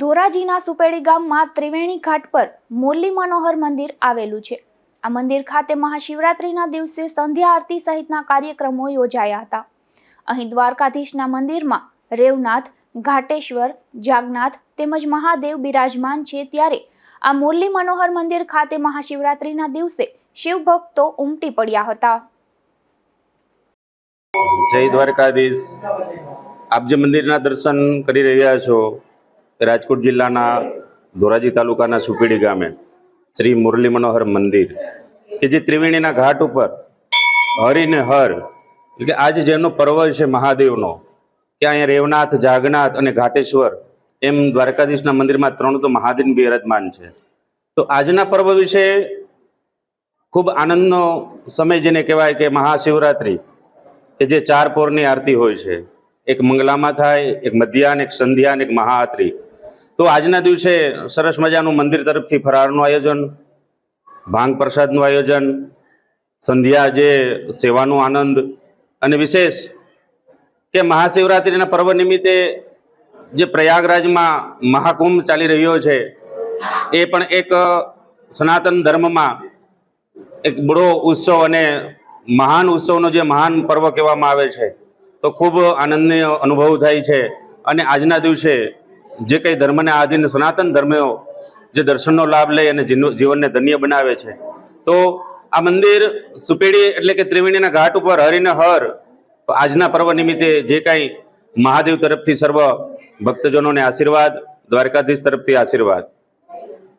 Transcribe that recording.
ધોરાજીના સુપેડી ગામમાં ત્રિવેણી ઘાટ પર મુરલી મનોહર મંદિર આવેલું છે। આ મંદિર ખાતે મહાશિવરાત્રિના દિવસે સંધ્યા આરતી સહિતના કાર્યક્રમો યોજાયા હતા। અહીં દ્વારકાધીશના મંદિરમાં રેવનાથ, ઘાટેશ્વર, જાગનાથ તેમજ મહાદેવ બિરાજમાન છે। ત્યારે આ મુરલી મનોહર મંદિર ખાતે મહાશિવરાત્રિના દિવસે શિવ ભક્તો ઉમટી પડ્યા હતા। જય દ્વારકાધીશ। આપ જે મંદિરના દર્શન કરી રહ્યા છો, રાજકોટ જિલ્લાના ધોરાજી તાલુકાના સુપેડી ગામે શ્રી મુરલી મનોહર મંદિર કે જે ત્રિવેણીના ઘાટ ઉપર હરિને હર એટલે કે આજે જેનો પર્વ છે મહાદેવનો, કે અહીંયા રેવનાથ, જાગનાથ અને ઘાટેશ્વર એમ દ્વારકાધીશના મંદિરમાં ત્રણ તો મહાદેવ બિરાજમાન છે। તો આજના પર્વ વિશે ખૂબ આનંદનો સમય જેને કહેવાય કે મહાશિવરાત્રિ, કે જે ચાર પોરની આરતી હોય છે, એક મંગલામાં થાય, એક મધ્યાહન, એક સંધ્યા અને એક મહાઆરતી। તો આજના દિવસે સરસ મજાનું મંદિર તરફથી ફરાળનું આયોજન, ભાંગ પ્રસાદનું આયોજન, સંધ્યા જે સેવાનો આનંદ અને વિશેષ કે મહાશિવરાત્રિના પર્વ નિમિત્તે જે પ્રયાગરાજમાં મહાકુંભ ચાલી રહ્યો છે, એ પણ એક સનાતન ધર્મમાં એક બડો ઉત્સવ અને મહાન ઉત્સવનો જે મહાન પર્વ કહેવામાં આવે છે। તો ખૂબ આનંદનો અનુભવ થાય છે અને આજના દિવસે જે કંઈ ધર્મને આધીન સનાતન ધર્મીઓ જે દર્શનનો લાભ લઈ અને જીવનને ધન્ય બનાવે છે। તો આ મંદિર સુપેડી એટલે કે ત્રિવેણીના ઘાટ ઉપર હરિને હર આજના પર્વ નિમિત્તે જે કાંઈ મહાદેવ તરફથી સર્વ ભક્તજનોને આશીર્વાદ, દ્વારકાધીશ તરફથી આશીર્વાદ।